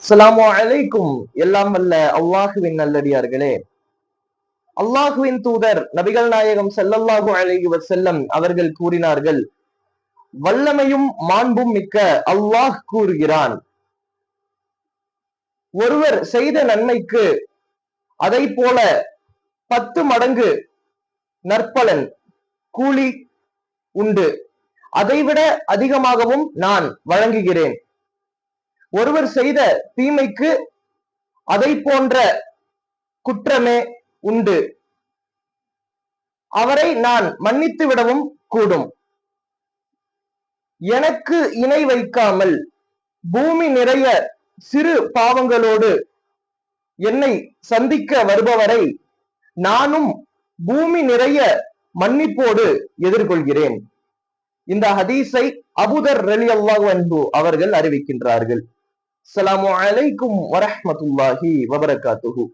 அஸ்ஸலாமு அலைக்கும். எல்லாம் வல்ல அல்லாஹுவின் நல்லடியார்களே, அல்லாஹுவின் தூதர் நபிகள் நாயகம் ஸல்லல்லாஹு அலைஹி வஸல்லம் அவர்கள் கூறினார்கள், வல்லமையும் மாண்பும் மிக்க அல்லாஹ் கூறுகிறான், ஒருவர் செய்த நன்மைக்கு அதை போல 10 மடங்கு நற்பலன் கூலி உண்டு, அதைவிட அதிகமாகவும் நான் வழங்குகிறேன். ஒருவர் செய்த தீமைக்கு அதை போன்ற குற்றமே உண்டு, அவரை நான் மன்னித்து விடவும் கூடும். எனக்கு இணை வைக்காமல் பூமி நிறைய சிறு பாவங்களோடு என்னை சந்திக்க வருபவரை நானும் பூமி நிறைய மன்னிப்போடு எதிர்கொள்கிறேன். இந்த ஹதீஸை அபூதர் ரலியல்லாஹு அன்ஹு அவர்கள் அறிவிக்கின்றார்கள். அஸ்ஸலாமு அலைக்கும் வரஹ்மத்துல்லாஹி வபரகாத்துஹு.